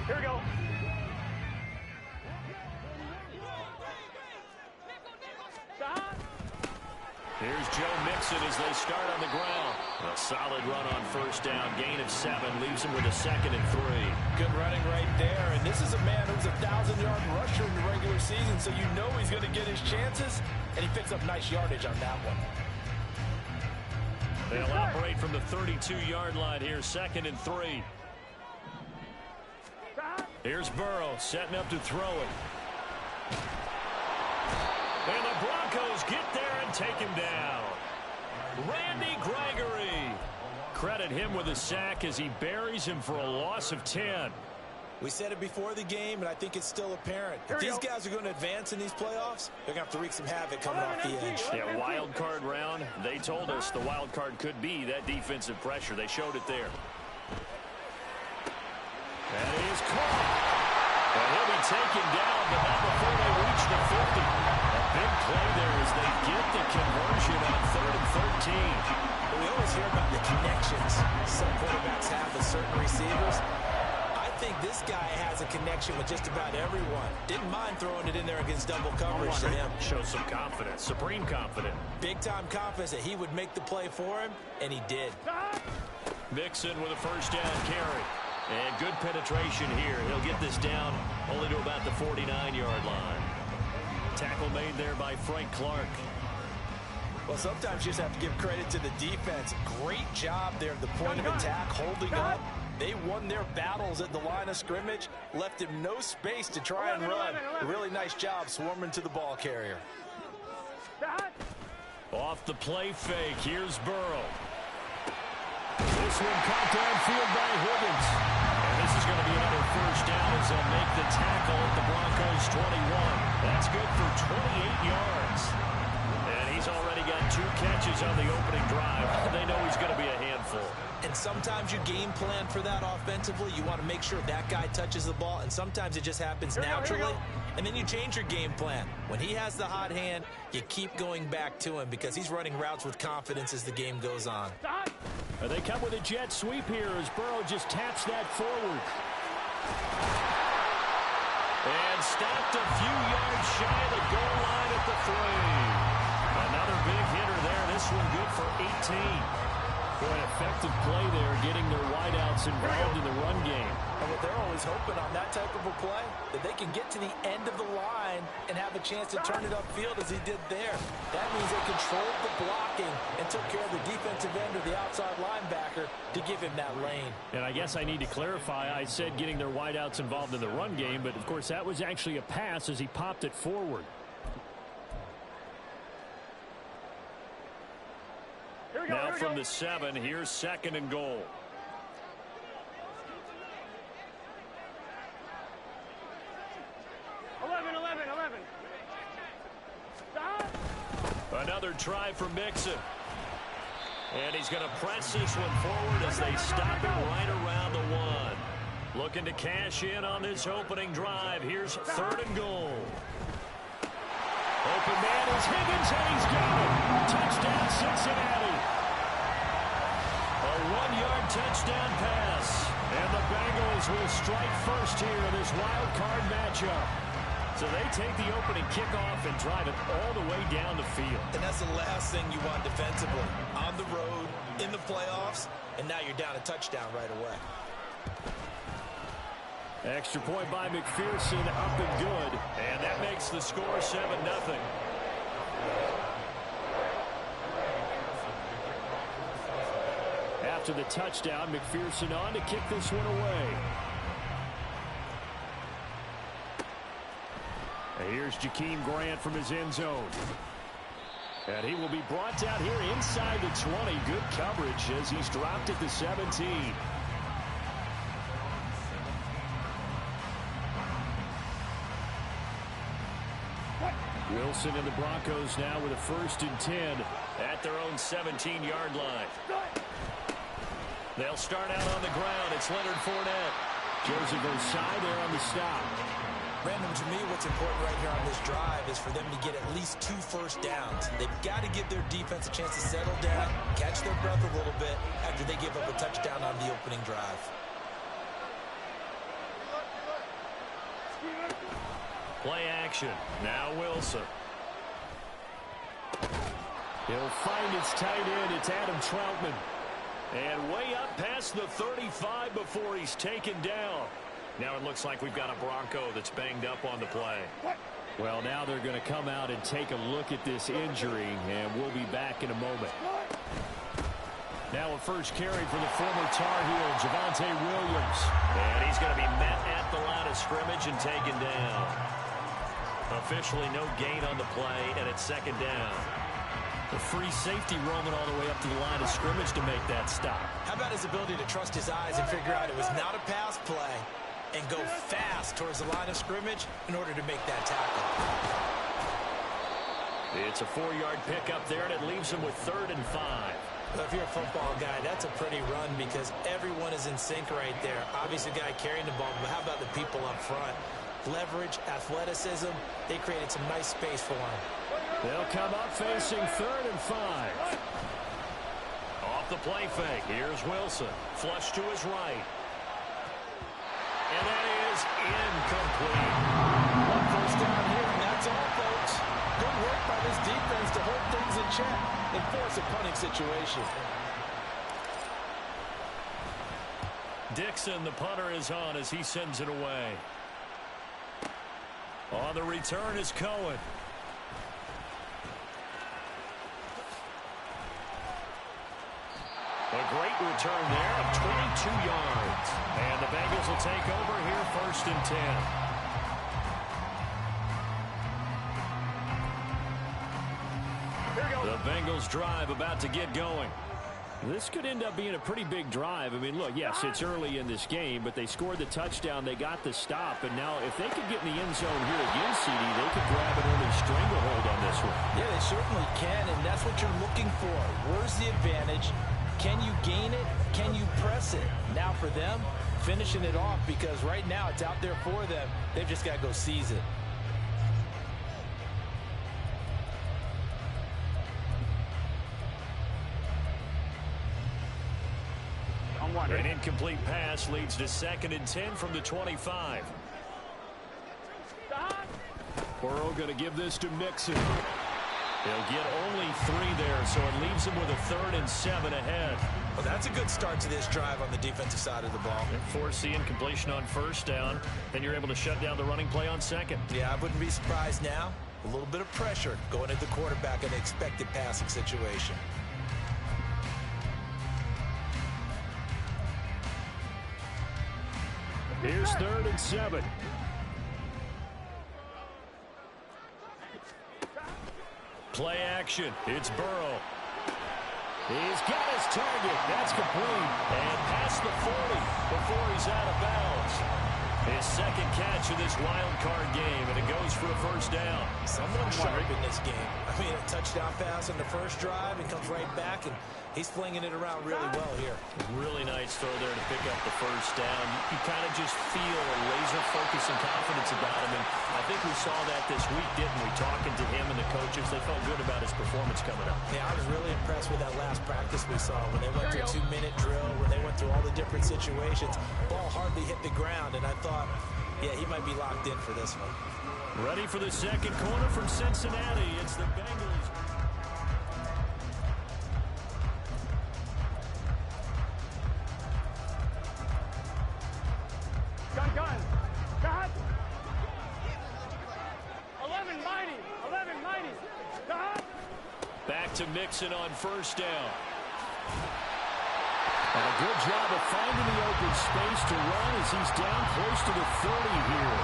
Here we go. Here's Joe Mixon as they start on the ground. A solid run on first down. Gain of 7 leaves him with a 2nd and 3. Good running right there. And this is a man who's a 1,000-yard rusher in the regular season, so you know he's going to get his chances. And he picks up nice yardage on that one. They'll operate from the 32-yard line here, 2nd and 3. Here's Burrow setting up to throw it. And the Broncos get there and take him down. Randy Gregory. Credit him with a sack as he buries him for a loss of 10. We said it before the game, and I think it's still apparent. If these guys are going to advance in these playoffs, they're going to have to wreak some havoc coming off the edge. Yeah, wild card round. They told us the wild card could be that defensive pressure. They showed it there. That is caught. And he'll be taken down, but not before they reach the 50. A big play there as they get the conversion on 3rd and 13. We always hear about the connections some quarterbacks have with certain receivers. I think this guy has a connection with just about everyone. Didn't mind throwing it in there against double coverage to him. Shows some confidence, supreme confidence. Big-time confidence that he would make the play for him, and he did. Mixon with a first down carry. And good penetration here. He'll get this down only to about the 49-yard line. Tackle made there by Frank Clark. Well, sometimes you just have to give credit to the defense. Great job there at the point of attack, holding up. They won their battles at the line of scrimmage, left him no space to try and run. A really nice job swarming to the ball carrier. Off the play fake, here's Burrow. This one caught downfield by Higgins. And this is going to be another first down as they'll make the tackle at the Broncos' 21. That's good for 28 yards. And he's already got 2 catches on the opening drive. They know he's going to be a handful. And sometimes you game plan for that offensively. You want to make sure that guy touches the ball, and sometimes it just happens naturally. And then you change your game plan. When he has the hot hand, you keep going back to him because he's running routes with confidence as the game goes on. They come with a jet sweep here as Burrow just taps that forward. And stopped a few yards shy of the goal line at the 3. Another big hitter there. This one good for 18. Boy, effective play there, getting their wideouts involved in the run game. And what they're always hoping on that type of a play, that they can get to the end of the line and have a chance to turn it upfield as he did there. That means they controlled the blocking and took care of the defensive end or the outside linebacker to give him that lane. And I guess I need to clarify, I said getting their wideouts involved in the run game, but of course that was actually a pass as he popped it forward. Now from the 7, here's 2nd and goal. Another try for Mixon. And he's going to press this one forward as they stop him right around the 1. Looking to cash in on this opening drive. Here's 3rd and goal. Open man is Higgins, and he's got it. Touchdown, Cincinnati. A 1-yard touchdown pass. And the Bengals will strike first here in this wild card matchup. So they take the opening kickoff and drive it all the way down the field. And that's the last thing you want defensively. On the road, in the playoffs, and now you're down a touchdown right away. Extra point by McPherson, up and good. And that makes the score 7-0. After the touchdown, McPherson on to kick this one away. And here's Jakeem Grant from his end zone. And he will be brought down here inside the 20. Good coverage as he's dropped at the 17. Wilson and the Broncos now with a 1st and 10 at their own 17-yard line. They'll start out on the ground. It's Leonard Fournette. Joseph Osai there on the stop. Brandon, to me, what's important right here on this drive is for them to get at least 2 first downs. They've got to give their defense a chance to settle down, catch their breath a little bit after they give up a touchdown on the opening drive. Play action. Now Wilson. He'll find his tight end. It's Adam Troutman. And way up past the 35 before he's taken down. Now it looks like we've got a Bronco that's banged up on the play. Well, now they're going to come out and take a look at this injury, and we'll be back in a moment. Now a first carry for the former Tar Heel, Javonte Williams. And he's going to be met at the line of scrimmage and taken down. Officially no gain on the play, and it's second down. The free safety roaming all the way up to the line of scrimmage to make that stop. How about his ability to trust his eyes and figure out it was not a pass play and go fast towards the line of scrimmage in order to make that tackle. It's a 4-yard pickup there, and it leaves him with 3rd and 5. Well, if you're a football guy, that's a pretty run because everyone is in sync right there. Obviously, the guy carrying the ball, but how about the people up front? Leverage, athleticism, they created some nice space for him. They'll come up facing 3rd and 5. Off the play fake. Here's Wilson. Flush to his right. And that is incomplete. One first down here, and that's all, folks. Good work by this defense to hold things in check and force a punting situation. Dixon, the punter, is on as he sends it away. On the return is Cohen. A great return there of 22 yards. And the Bengals will take over here 1st and 10. The Bengals drive about to get going. This could end up being a pretty big drive. I mean, look, yes, it's early in this game, but they scored the touchdown. They got the stop. And now if they could get in the end zone here again, CD, they could grab an early stranglehold on this one. Yeah, they certainly can, and that's what you're looking for. Where's the advantage? Can you gain it? Can you press it? Now for them, finishing it off because right now it's out there for them. They've just got to go seize it. An incomplete pass leads to 2nd and 10 from the 25. Burrow going to give this to Mixon. He'll get only 3 there, so it leaves him with a 3rd and 7 ahead. Well, that's a good start to this drive on the defensive side of the ball. Force the incompletion on 1st down, then you're able to shut down the running play on 2nd. Yeah, I wouldn't be surprised now. A little bit of pressure going at the quarterback in an expected passing situation. Here's 3rd and 7. Play action. It's Burrow. He's got his target. That's complete. And past the 40 before he's out of bounds. His 2nd catch of this wild card game, and it goes for a 1st down. Someone sharp in this game. I mean, a touchdown pass on the first drive and comes right back, and he's flinging it around really well here. Really nice throw there to pick up the 1st down. You kind of just feel a laser focus and confidence about him, and I think we saw that this week, didn't we? Talking to him and the coaches, they felt good about his performance coming up. Yeah, I was really impressed with that last practice we saw when they went through a 2-minute drill, when they went through all the different situations. Ball hardly hit the ground, and I thought, yeah, he might be locked in for this one. Ready for the 2nd corner from Cincinnati. It's the Bengals. Gun. 11 mighty. Back to Mixon on 1st down. And a good job of finding the open space to run as he's down close to the 30 here.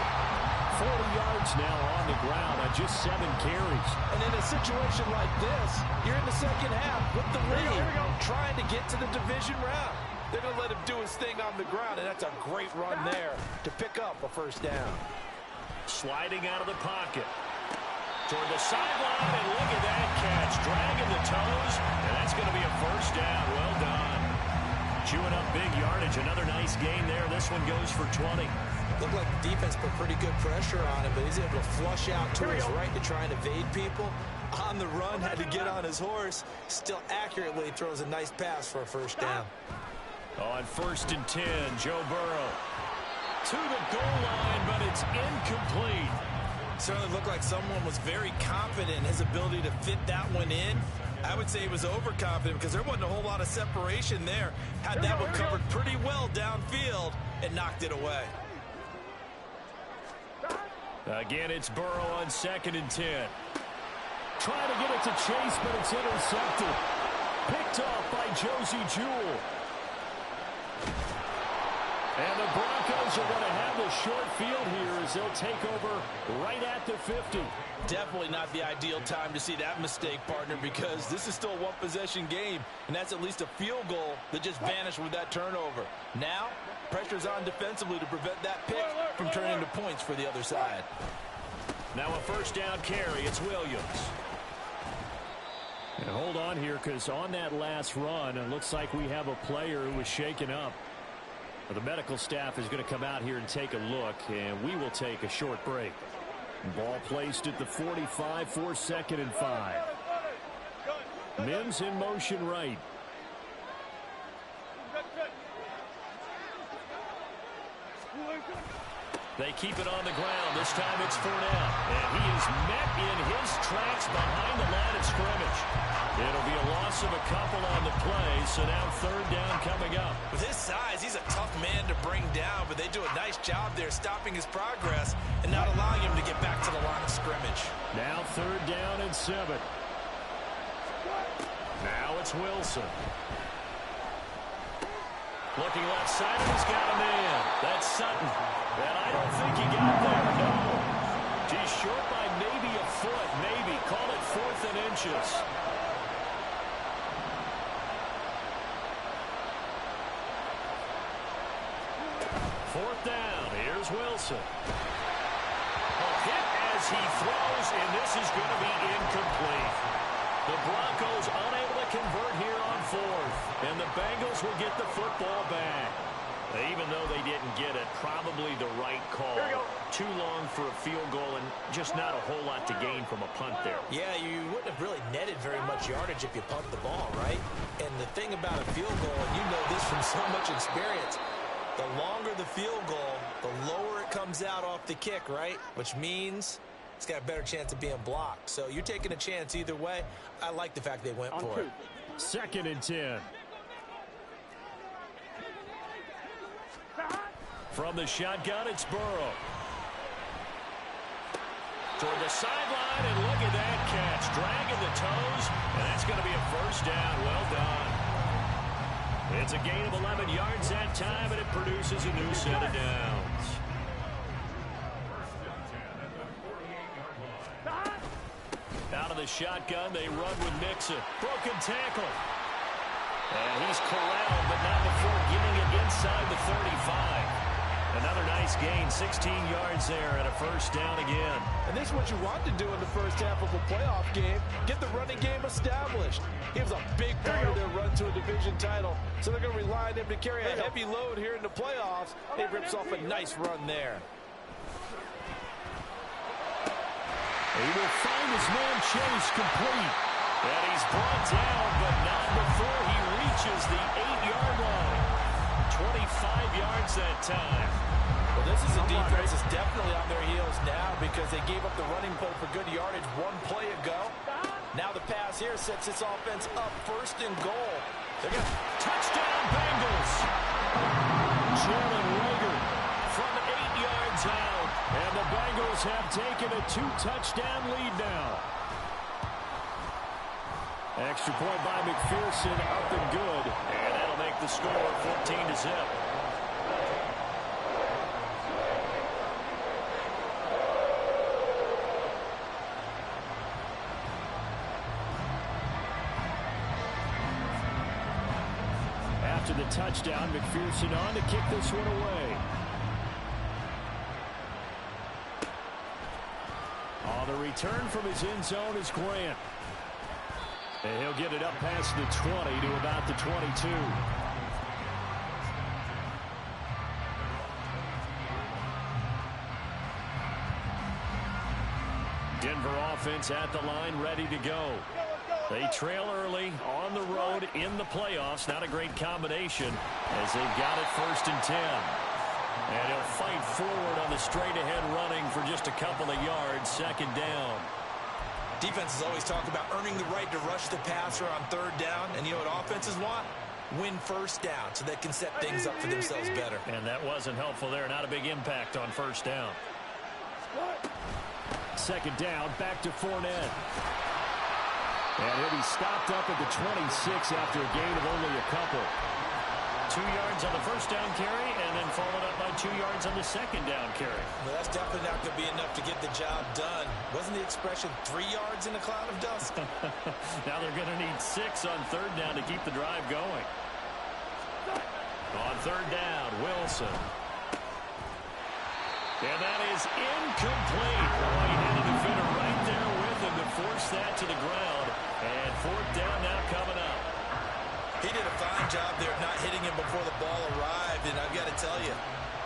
40 yards now on the ground on just 7 carries. And in a situation like this, you're in the 2nd half with the lead, trying to get to the division round. They're going to let him do his thing on the ground, and that's a great run there to pick up a 1st down. Sliding out of the pocket. Toward the sideline, and look at that catch. Dragging the toes, and that's going to be a 1st down. Well done. Chewing up big yardage. Another nice gain there. This one goes for 20. Looked like the defense put pretty good pressure on him, but he's able to flush out to his right to try and evade people. On the run, had to get on his horse. Still accurately throws a nice pass for a 1st down. On 1st and 10, Joe Burrow. to the goal line, but it's incomplete. Certainly looked like someone was very confident in his ability to fit that one in. I would say he was overconfident because there wasn't a whole lot of separation there. Had that one covered pretty well downfield and knocked it away. Again, it's Burrow on 2nd and 10. Trying to get it to Chase, but it's intercepted. Picked off by Josie Jewell. And the Broncos are going to have the short field here as they'll take over right at the 50. Definitely not the ideal time to see that mistake, partner, because this is still a one-possession game, and that's at least a field goal that just vanished with that turnover. Now, pressure's on defensively to prevent that pick from turning into points for the other side. Now a first down carry. It's Williams. And hold on here, because on that last run, it looks like we have a player who was shaken up. The medical staff is going to come out here and take a look, and we will take a short break. Ball placed at the 45 for 2nd and 5. Mims in motion right. They keep it on the ground. This time it's Fournette. And he is met in his tracks behind the line of scrimmage. It'll be a loss of a couple on the play, so now 3rd down coming up. With his size, he's a tough man to bring down, but they do a nice job there stopping his progress and not allowing him to get back to the line of scrimmage. Now 3rd down and 7. Now it's Wilson. Looking left side, and he's got a man. That's Sutton. And I don't think he got there, no. He's short by maybe a foot, maybe. Call it 4th and inches. Fourth down. Here's Wilson. A hit as he throws, and this is going to be incomplete. The Broncos unable to convert here on 4th, and the Bengals will get the football back. Even though they didn't get it, probably the right call. Too long for a field goal and just not a whole lot to gain from a punt there. Yeah, you wouldn't have really netted very much yardage if you pumped the ball, right? And the thing about a field goal, and you know this from so much experience, the longer the field goal, the lower it comes out off the kick, right? Which means it's got a better chance of being blocked. So you're taking a chance either way. I like the fact they went for it. 2nd and 10. From the shotgun, it's Burrow. Toward the sideline, and look at that catch. Dragging the toes, and that's going to be a first down. Well done. It's a gain of 11 yards that time, and it produces a new set of downs. Out of the shotgun, they run with Mixon. Broken tackle. And he's corralled, but not before getting it inside the 35. Another nice gain, 16 yards there, and a first down again. And this is what you want to do in the first half of a playoff game. Get the running game established. He was a big part of their run to a division title, so they're going to rely on him to carry a heavy load here in the playoffs. He rips off a nice run there. He will find his man Chase complete. And he's brought down, but not before he reaches the 8-yard line. 25 yards that time. Well, this is a defense that's definitely on their heels now because they gave up the running play for good yardage one play ago. Now the pass here sets this offense up 1st and goal. They're going to touchdown Bengals. Jalen Reagor from 8 yards out. And the Bengals have taken a 2-touchdown lead now. Extra point by McPherson, up and good. And that'll make the score 14-0. After the touchdown, McPherson on to kick this one away. On the return from his end zone is Grant. And he'll get it up past the 20 to about the 22. Denver offense at the line, ready to go. They trail early on the road in the playoffs. Not a great combination as they've got it 1st and 10. And he'll fight forward on the straight-ahead running for just a couple of yards. Second down. Defenses always talk about earning the right to rush the passer on third down. And you know what offenses want? Win first down so they can set things up for themselves better. And that wasn't helpful there. Not a big impact on first down. Second down, back to Fournette. And he'll be stopped up at the 26 after a gain of only a couple. 2 yards on the first down carry, and then followed up by 2 yards on the second down carry. Well, that's definitely not going to be enough to get the job done. Wasn't the expression 3 yards in a cloud of dust? Now they're going to need 6 on third down to keep the drive going. On third down, Wilson. And that is incomplete. Oh, he had a defender right there with him to force that to the ground. And fourth down now coming up. He did a fine job there of not hitting him before the ball arrived. And I've got to tell you,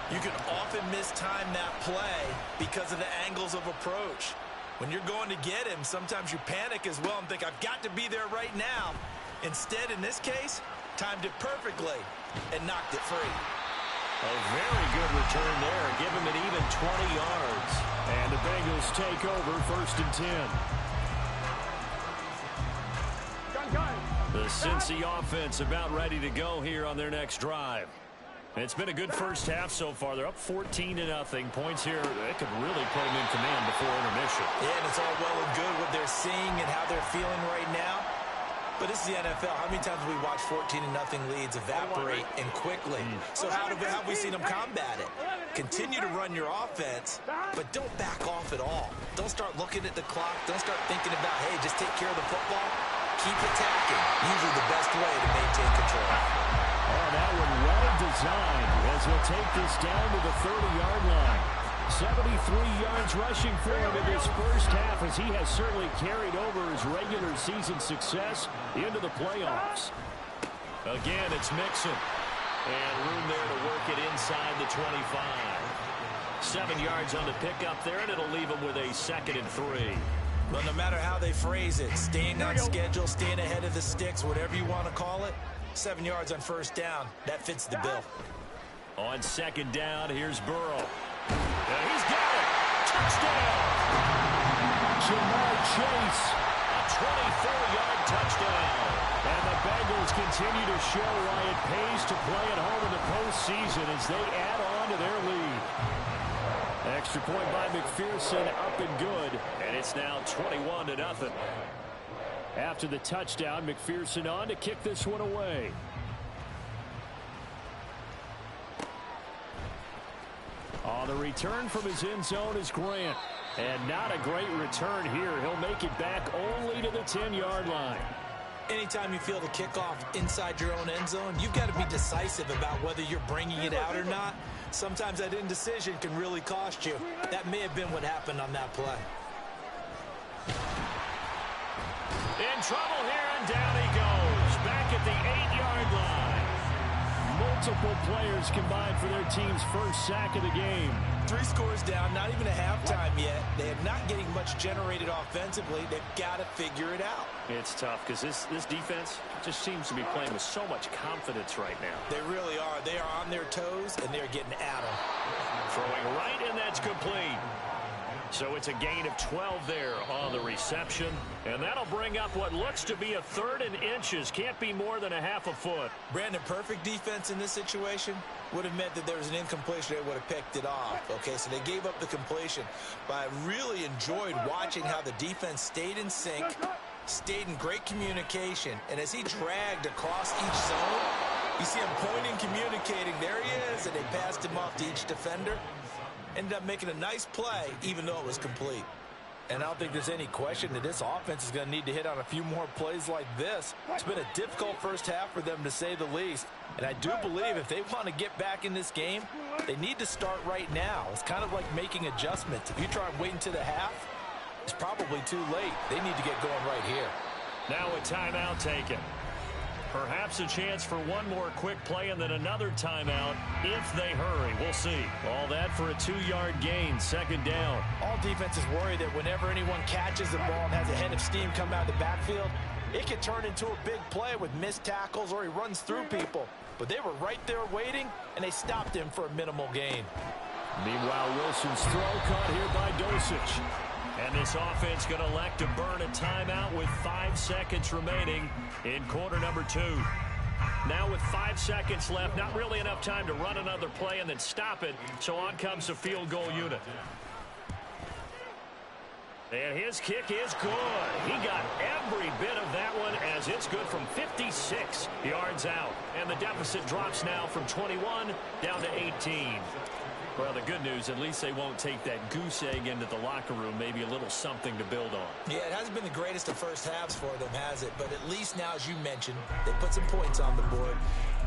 you can often mistime that play because of the angles of approach. When you're going to get him, sometimes you panic as well and think, I've got to be there right now. Instead, in this case, timed it perfectly and knocked it free. A very good return there. Give him an even 20 yards. And the Bengals take over first and 10. The Cincy offense about ready to go here on their next drive. It's been a good first half so far. They're up 14-0. Points here, they could really put them in command before intermission. Yeah, and it's all well and good what they're seeing and how they're feeling right now. But this is the NFL. How many times have we watched 14-0 leads evaporate and quickly? So how have we seen them combat it? Continue to run your offense, but don't back off at all. Don't start looking at the clock. Don't start thinking about, hey, just take care of the football. Keep attacking. Usually the best way to maintain control. Oh, that one well designed as he'll take this down to the 30-yard line. 73 yards rushing for him in this first half as he has certainly carried over his regular season success into the playoffs. Again, it's Mixon. And room there to work it inside the 25. 7 yards on the pickup there, and it'll leave him with a 2nd and 3. Well, no matter how they phrase it, staying on schedule, staying ahead of the sticks, whatever you want to call it, 7 yards on first down, that fits the bill. On second down, here's Burrow. And he's got it. Touchdown. Jamar Chase. A 24-yard touchdown. And the Bengals continue to show why it pays to play at home in the postseason as they add on to their lead. Extra point by McPherson, up and good. And it's now 21-0. After the touchdown, McPherson on to kick this one away. On the return from his end zone is Grant. And not a great return here. He'll make it back only to the 10-yard line. Anytime you feel the kickoff inside your own end zone, you've got to be decisive about whether you're bringing it out or not. Sometimes that indecision can really cost you. That may have been what happened on that play. In trouble here, and down he goes. Back at the 8-yard line. Multiple players combined for their team's first sack of the game. 3 scores down, not even a halftime yet. They are not getting much generated offensively. They've got to figure it out. It's tough because this defense just seems to be playing with so much confidence right now. They really are. They are on their toes, and they're getting at them. Throwing right, and that's complete. So it's a gain of 12 there on the reception. And that'll bring up what looks to be a 3rd and inches. Can't be more than a half a foot. Brandon, perfect defense in this situation would have meant that there was an incompletion. They would have picked it off. Okay, so they gave up the completion. But I really enjoyed watching how the defense stayed in sync, stayed in great communication. And as he dragged across each zone, you see him pointing, communicating. There he is, and they passed him off to each defender. Ended up making a nice play, even though it was complete. And I don't think there's any question that this offense is going to need to hit on a few more plays like this. It's been a difficult first half for them, to say the least. And I do believe if they want to get back in this game, they need to start right now. It's kind of like making adjustments. If you try and wait until the half, it's probably too late. They need to get going right here. Now a timeout taken. Perhaps a chance for one more quick play and then another timeout if they hurry. We'll see. All that for a 2-yard gain, second down. All defenses worry that whenever anyone catches the ball and has a head of steam come out of the backfield, it could turn into a big play with missed tackles or he runs through people. But they were right there waiting, and they stopped him for a minimal gain. Meanwhile, Wilson's throw caught here by Dosich. And this offense going to elect to burn a timeout with 5 seconds remaining in quarter number 2. Now with 5 seconds left, not really enough time to run another play and then stop it. So on comes the field goal unit. And his kick is good. He got every bit of that one as it's good from 56 yards out. And the deficit drops now from 21 down to 18. Well, the good news, at least they won't take that goose egg into the locker room. Maybe a little something to build on. Yeah, it hasn't been the greatest of first halves for them, has it? But at least now, as you mentioned, they put some points on the board.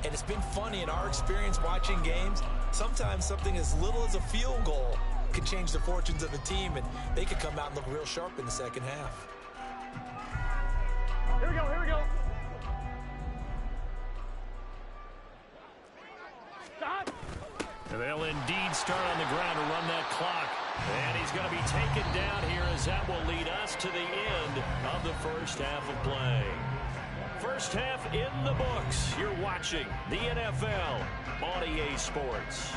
And it's been funny in our experience watching games. Sometimes something as little as a field goal can change the fortunes of a team, and they could come out and look real sharp in the second half. Here we go, here we go. Stop. And they'll indeed start on the ground to run that clock. And he's going to be taken down here as that will lead us to the end of the first half of play. First half in the books. You're watching the NFL on EA Sports.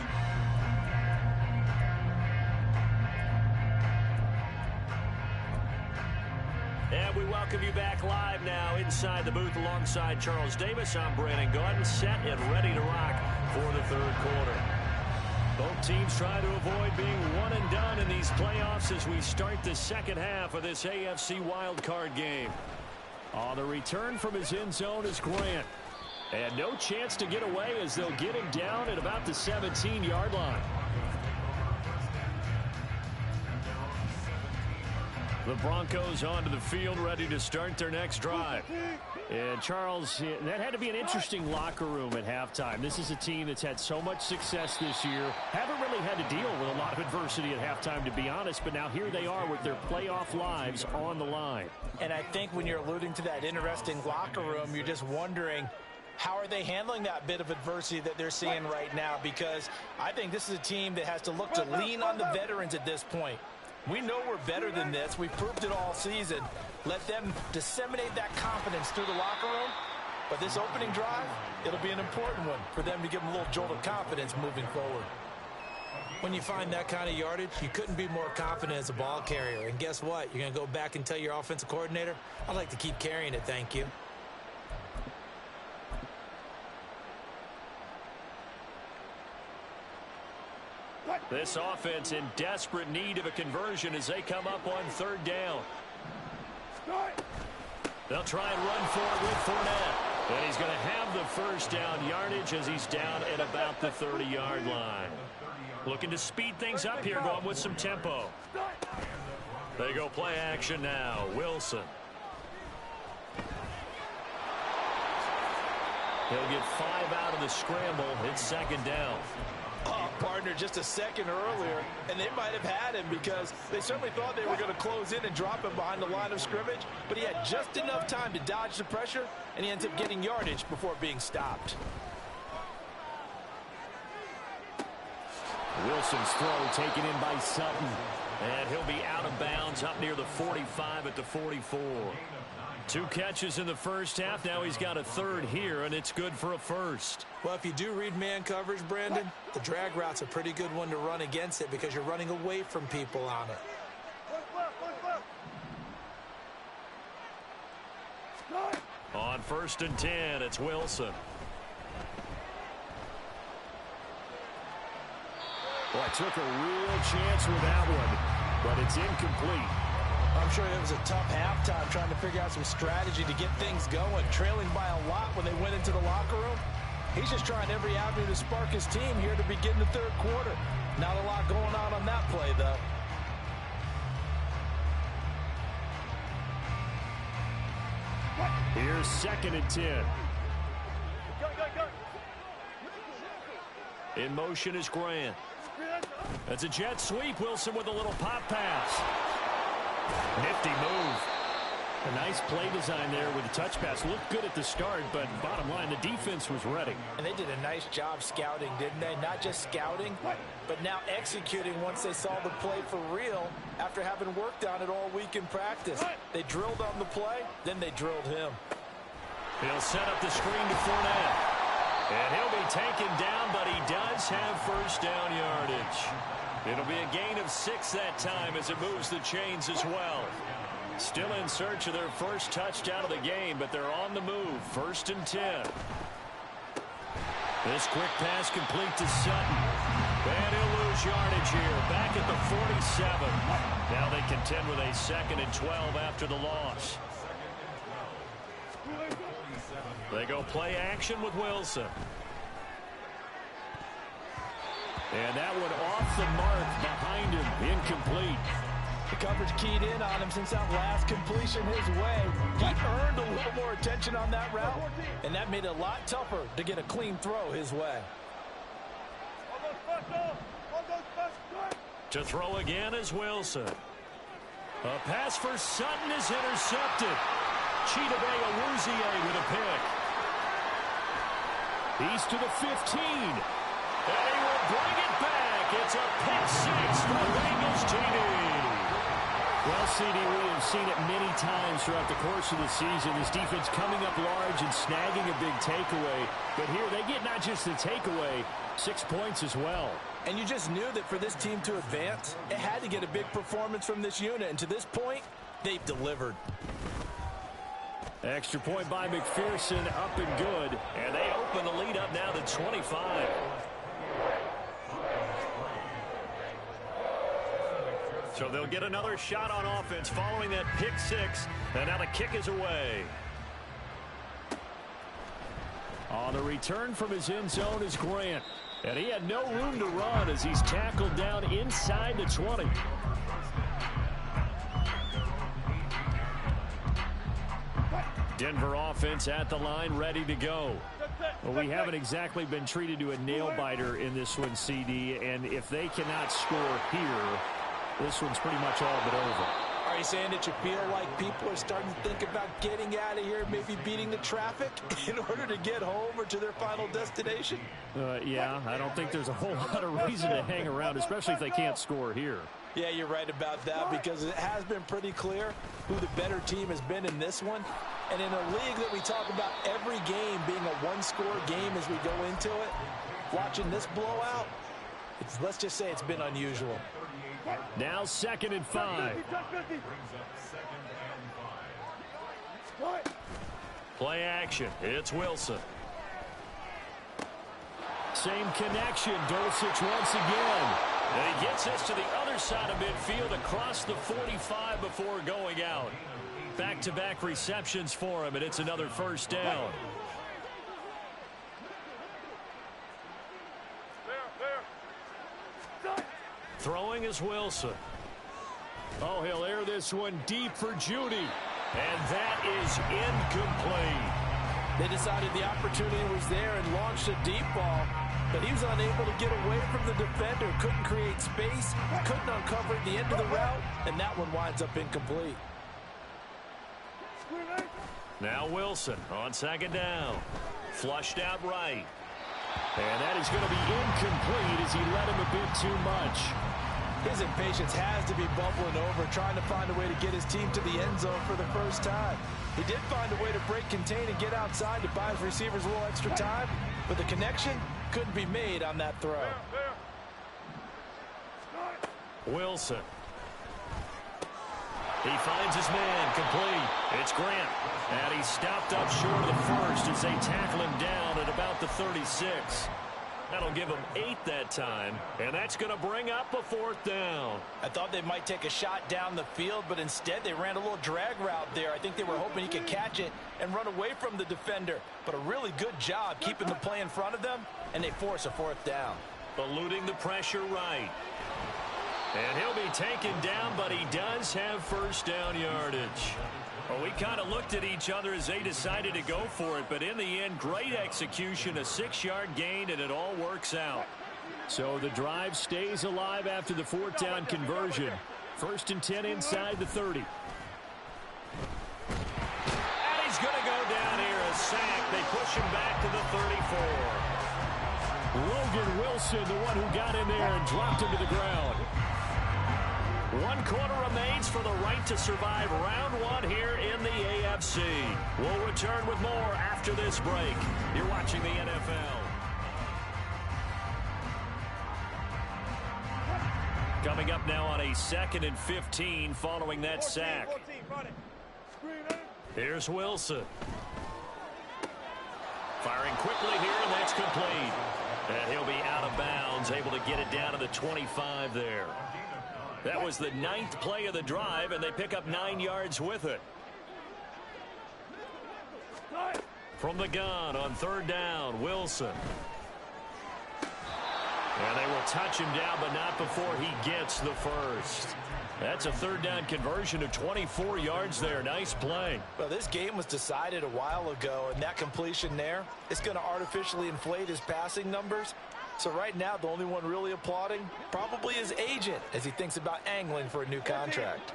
And we welcome you back live now inside the booth alongside Charles Davis. I'm Brandon Gordon, set and ready to rock for the third quarter. Both teams try to avoid being one and done in these playoffs as we start the second half of this AFC Wildcard game. On the return from his end zone is Grant. And no chance to get away as they'll get him down at about the 17-yard line. The Broncos onto the field, ready to start their next drive. And Charles, that had to be an interesting locker room at halftime. This is a team that's had so much success this year. Haven't really had to deal with a lot of adversity at halftime, to be honest. But now here they are with their playoff lives on the line. And I think when you're alluding to that interesting locker room, you're just wondering, how are they handling that bit of adversity that they're seeing right now? Because I think this is a team that has to look to lean on the veterans at this point. We know we're better than this. We've proved it all season. Let them disseminate that confidence through the locker room. But this opening drive, it'll be an important one for them to give them a little jolt of confidence moving forward. When you find that kind of yardage, you couldn't be more confident as a ball carrier. And guess what? You're going to go back and tell your offensive coordinator, I'd like to keep carrying it, thank you. This offense in desperate need of a conversion as they come up on third down. They'll try and run for it with Fournette. And he's going to have the first down yardage as he's down at about the 30-yard line. Looking to speed things up here, going with some tempo. They go play action now. Wilson. He'll get 5 out of the scramble. It's second down. Oh, partner, just a second earlier, and they might have had him because they certainly thought they were going to close in and drop him behind the line of scrimmage, but he had just enough time to dodge the pressure, and he ends up getting yardage before being stopped. Wilson's throw taken in by Sutton, and he'll be out of bounds up near the 45 at the 44. 2 catches in the first half. Now he's got a third here, and it's good for a first. Well, if you do read man coverage, Brandon, the drag route's a pretty good one to run against it because you're running away from people on it. On 1st and 10, it's Wilson. Boy, took a real chance with that one, but it's incomplete. I'm sure it was a tough halftime trying to figure out some strategy to get things going, trailing by a lot when they went into the locker room. He's just trying every avenue to spark his team here to begin the third quarter. Not a lot going on that play, though. Here's 2nd and 10. In motion is Grant. That's a jet sweep. Wilson with a little pop pass. Nifty move. A nice play design there with the touch pass. Looked good at the start, but bottom line, the defense was ready. And they did a nice job scouting, didn't they? Not just scouting, but now executing once they saw the play for real after having worked on it all week in practice. They drilled on the play, then they drilled him. He'll set up the screen to Fournette. And he'll be taken down, but he does have first down yardage. It'll be a gain of 6 that time as it moves the chains as well. Still in search of their first touchdown of the game, but they're on the move. 1st and 10. This quick pass complete to Sutton. And he'll lose yardage here. Back at the 47. Now they contend with a 2nd and 12 after the loss. They go play action with Wilson. And that one off the mark behind him. Incomplete. The coverage keyed in on him since that last completion his way. He earned a little more attention on that route, and that made it a lot tougher to get a clean throw his way. To throw again is Wilson. A pass for Sutton is intercepted. Chidobe Awuzie with a pick. He's to the 15. And he will bring it back. It's a pick 6 for Bengals TD. Well, CD, we have seen it many times throughout the course of the season. This defense coming up large and snagging a big takeaway. But here they get not just the takeaway, 6 points as well. And you just knew that for this team to advance, it had to get a big performance from this unit. And to this point, they've delivered. Extra point by McPherson, up and good. And they open the lead up now to 25. So they'll get another shot on offense following that pick 6. And now the kick is away. On the return from his end zone is Grant. And he had no room to run as he's tackled down inside the 20. Denver offense at the line, ready to go. Well, we haven't exactly been treated to a nail-biter in this one, CD. And if they cannot score here, this one's pretty much all but over. Are you saying that you feel like people are starting to think about getting out of here, maybe beating the traffic in order to get home or to their final destination? Yeah, I don't think there's a whole lot of reason to hang around, especially if they can't score here. Yeah, you're right about that because it has been pretty clear who the better team has been in this one. And in a league that we talk about every game being a one-score game as we go into it, watching this blowout, let's just say it's been unusual. Now 2nd and 5. Play action. It's Wilson. Same connection. Dulcich once again. And he gets us to the other side of midfield across the 45 before going out. Back-to-back receptions for him, and it's another first down. Throwing is Wilson. Oh, he'll air this one deep for Judy. And that is incomplete. They decided the opportunity was there and launched a deep ball, but he was unable to get away from the defender. Couldn't create space, couldn't uncover at the end of the route, and that one winds up incomplete. Now Wilson on 2nd down. Flushed out right. And that is going to be incomplete as he led him a bit too much. His impatience has to be bubbling over, trying to find a way to get his team to the end zone for the first time. He did find a way to break contain and get outside to buy his receivers a little extra time, but the connection couldn't be made on that throw. Wilson. He finds his man complete. It's Grant. And he's stopped up short of the first as they tackle him down at about the 36. That'll give him 8 that time, and that's going to bring up a 4th down. I thought they might take a shot down the field, but instead they ran a little drag route there. I think they were hoping he could catch it and run away from the defender, but a really good job keeping the play in front of them, and they force a 4th down. Eluding the pressure right. And he'll be taken down, but he does have first down yardage. Well, we kind of looked at each other as they decided to go for it, but in the end, great execution, a 6-yard gain, and it all works out. So the drive stays alive after the 4th down conversion. 1st and 10 inside the 30. going to go down here, a sack. They push him back to the 34. Logan Wilson, the one who got in there and dropped him to the ground. 1 quarter remains for the right to survive round 1 here in the AFC. We'll return with more after this break. You're watching the NFL. Coming up now on a 2nd and 15 following that sack. Here's Wilson. Firing quickly here, and that's complete. And he'll be out of bounds, able to get it down to the 25 there. That was the 9th play of the drive, and they pick up 9 yards with it. From the gun on 3rd down, Wilson. And they will touch him down, but not before he gets the first. That's a 3rd down conversion of 24 yards there. Nice play. Well, this game was decided a while ago, and that completion there is going to artificially inflate his passing numbers. So right now, the only one really applauding probably his agent as he thinks about angling for a new contract.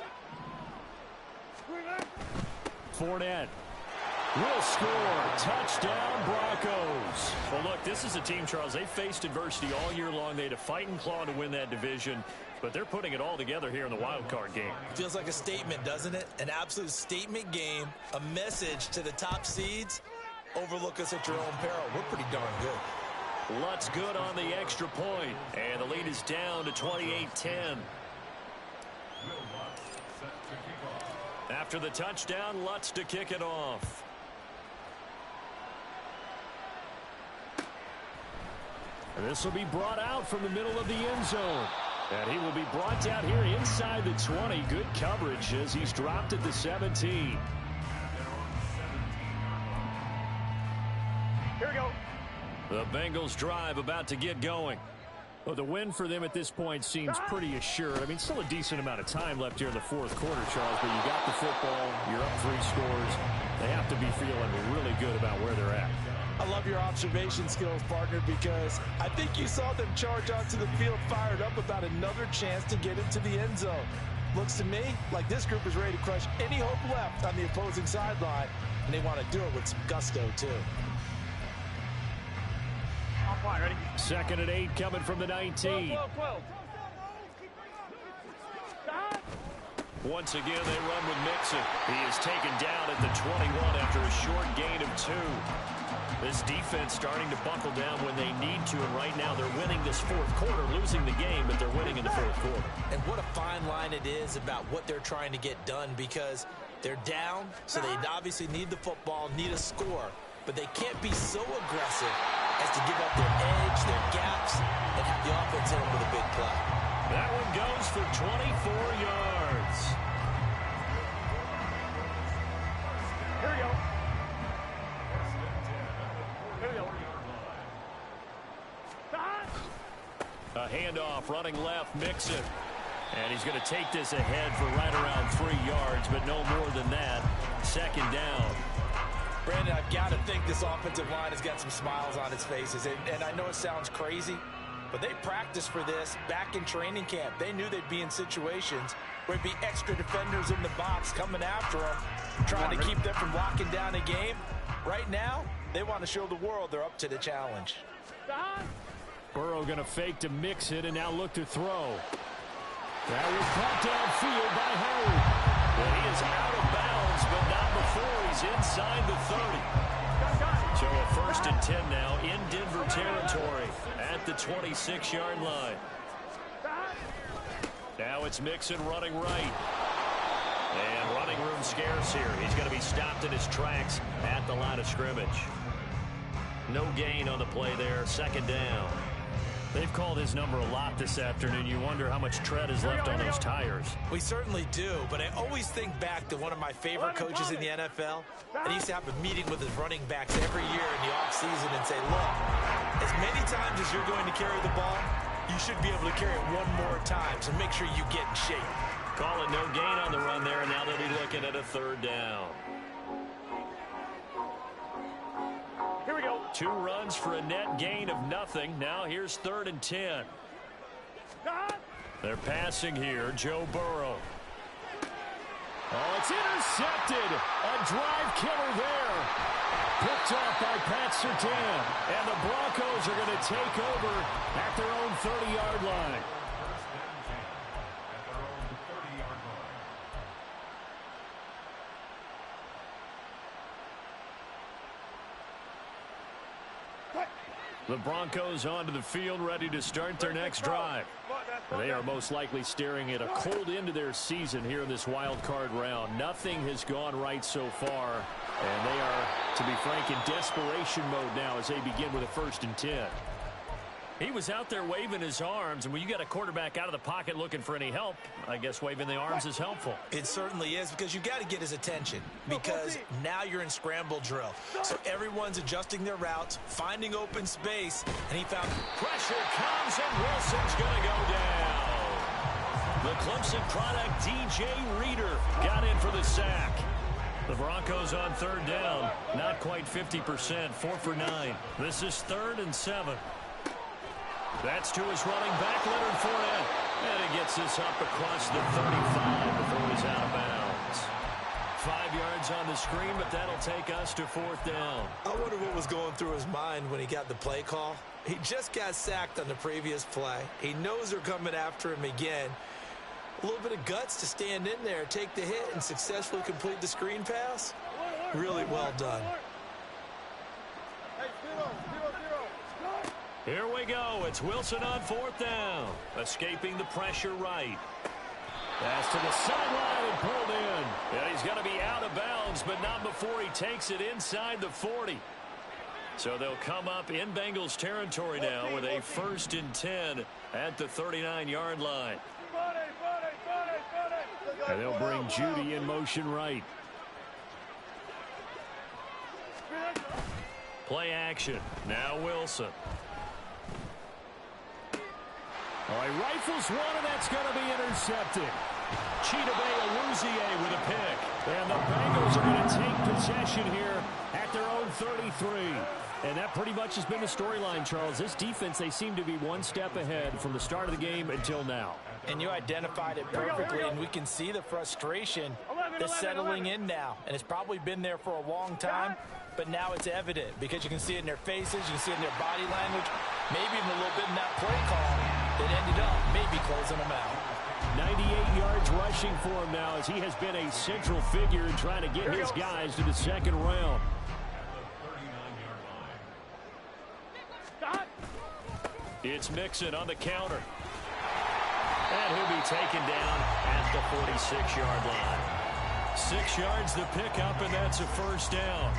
Fournette will score. Touchdown, Broncos. Well, look, this is a team, Charles, they faced adversity all year long. They had to fight and claw to win that division, but they're putting it all together here in the wild card game. Feels like a statement, doesn't it? An absolute statement game, a message to the top seeds. Overlook us at your own peril. We're pretty darn good. Lutz good on the extra point, and the lead is down to 28-10. After the touchdown, Lutz to kick it off. This will be brought out from the middle of the end zone. And he will be brought down here inside the 20. Good coverage as he's dropped at the 17. Here we go. The Bengals drive about to get going. Well, the win for them at this point seems pretty assured. I mean, still a decent amount of time left here in the 4th quarter, Charles, but you got the football, you're up 3 scores. They have to be feeling really good about where they're at. I love your observation skills, partner, because I think you saw them charge onto the field fired up about another chance to get into the end zone. Looks to me like this group is ready to crush any hope left on the opposing sideline, and they want to do it with some gusto, too. Ready? 2nd and 8 coming from the 19. 12. Once again, they run with Mixon. He is taken down at the 21 after a short gain of 2. This defense starting to buckle down when they need to, and right now they're winning this 4th quarter, losing the game, but they're winning in the 4th quarter. And what a fine line it is about what they're trying to get done, because they're down, so they obviously need the football, need a score, but they can't be so aggressive as to give up their edge, their gaps, and have the offense hit them with a big play. That one goes for 24 yards. Here we go. A handoff running left, Mixon. And he's going to take this ahead for right around 3 yards, but no more than that. 2nd down. Brandon, I've got to think this offensive line has got some smiles on its faces. And I know it sounds crazy, but they practiced for this back in training camp. They knew they'd be in situations where it'd be extra defenders in the box coming after them, trying to keep them from locking down a game. Right now, they want to show the world they're up to the challenge. Burrow going to fake to mix it and now look to throw. That was caught downfield by Howard. Well, he is out of bounds, but not before he's inside the 30. So a 1st and 10 now in Denver territory at the 26-yard line. Now it's Mixon running right. And running room scarce here. He's going to be stopped in his tracks at the line of scrimmage. No gain on the play there. 2nd down. They've called his number a lot this afternoon. You wonder how much tread is left on those tires. We certainly do, but I always think back to one of my favorite coaches in the NFL. And he used to have a meeting with his running backs every year in the offseason and say, look, as many times as you're going to carry the ball, you should be able to carry it one more time, so make sure you get in shape. Call it no gain on the run there, and now they'll be looking at a 3rd down. Here we go. 2 runs for a net gain of nothing. Now here's 3rd and 10. They're passing here. Joe Burrow. Oh, it's intercepted. A drive killer there. Picked off by Pat Surtain. And the Broncos are going to take over at their own 30-yard line. The Broncos onto the field, ready to start their next drive. They are most likely staring at a cold end to their season here in this wild card round. Nothing has gone right so far, and they are, to be frank, in desperation mode now as they begin with a 1st and 10. He was out there waving his arms, and when you got a quarterback out of the pocket looking for any help, I guess waving the arms is helpful. It certainly is, because you got to get his attention, because now you're in scramble drill. So everyone's adjusting their routes, finding open space, and he found pressure comes, and Wilson's going to go down. The Clemson product, DJ Reader, got in for the sack. The Broncos on 3rd down, not quite 50%, 4 for 9. This is 3rd and 7. That's to his running back, Leonard Fournette. And he gets this up across the 35 before he's out of bounds. 5 yards on the screen, but that'll take us to 4th down. I wonder what was going through his mind when he got the play call. He just got sacked on the previous play. He knows they're coming after him again. A little bit of guts to stand in there, take the hit, and successfully complete the screen pass. Really well done. Here we go. It's Wilson on 4th down. Escaping the pressure right. Pass to the sideline and pulled in. And he's going to be out of bounds, but not before he takes it inside the 40. So they'll come up in Bengals territory now with a 1st and 10 at the 39-yard line. And they'll bring Judy in motion right. Play action. Now Wilson. All right, rifles one, and that's going to be intercepted. Chidobe Awuzie with a pick. And the Bengals are going to take possession here at their own 33. And that pretty much has been the storyline, Charles. This defense, they seem to be one step ahead from the start of the game until now. And you identified it perfectly, and we can see the frustration that's settling in now. And it's probably been there for a long time, but now it's evident because you can see it in their faces, you can see it in their body language, maybe even a little bit in that play call that ended up maybe closing them out. 98 yards rushing for him now as he has been a central figure in trying to get his guys to the 2nd round. It's Mixon on the counter. And he'll be taken down at the 46-yard line. 6 yards the pickup, and that's a 1st down.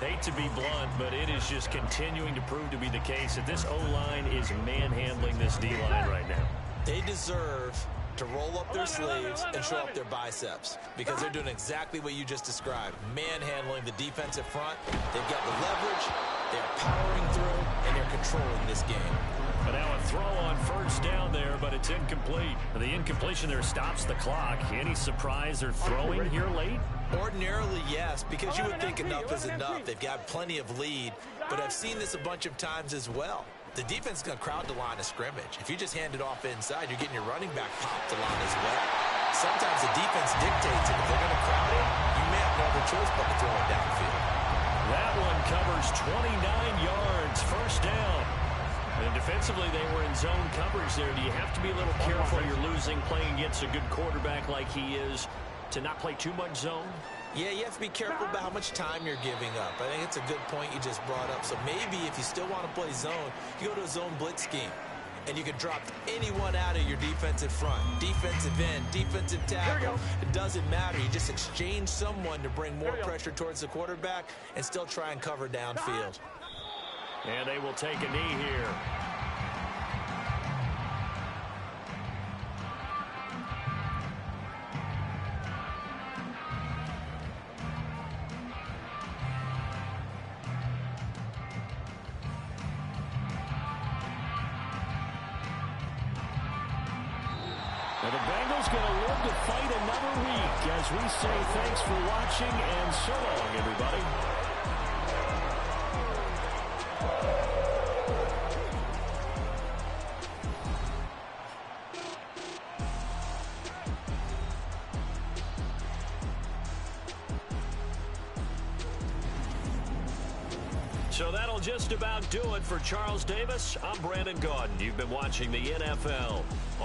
Hate to be blunt, but it is just continuing to prove to be the case that this O-line is manhandling this D-line right now. They deserve to roll up their sleeves and show up their biceps because they're doing exactly what you just described, manhandling the defensive front. They've got the leverage, they're powering through, and they're controlling this game. But now a throw on 1st down there, but it's incomplete. The incompletion there stops the clock. Any surprise they're throwing here late? Ordinarily, yes, because you would think enough is enough. They've got plenty of lead, but I've seen this a bunch of times as well. The defense is going to crowd the line of scrimmage. If you just hand it off inside, you're getting your running back popped the line as well. Sometimes the defense dictates it. If they're going to crowd it, you may have no other choice but to throw it downfield. That one covers 29 yards, 1st down. And defensively, they were in zone coverage there. Do you have to be a little careful you're losing playing against a good quarterback like he is to not play too much zone? Yeah, you have to be careful about how much time you're giving up. I think it's a good point you just brought up. So maybe if you still want to play zone, you go to a zone blitz scheme. And you can drop anyone out of your defensive front. Defensive end, defensive tackle. It doesn't matter. You just exchange someone to bring more pressure towards the quarterback and still try and cover downfield. And they will take a knee here. Now the Bengals going to live to fight another week as we say thanks for watching and so long, everybody. So that'll just about do it for Charles Davis. I'm Brandon Gaudin. You've been watching the NFL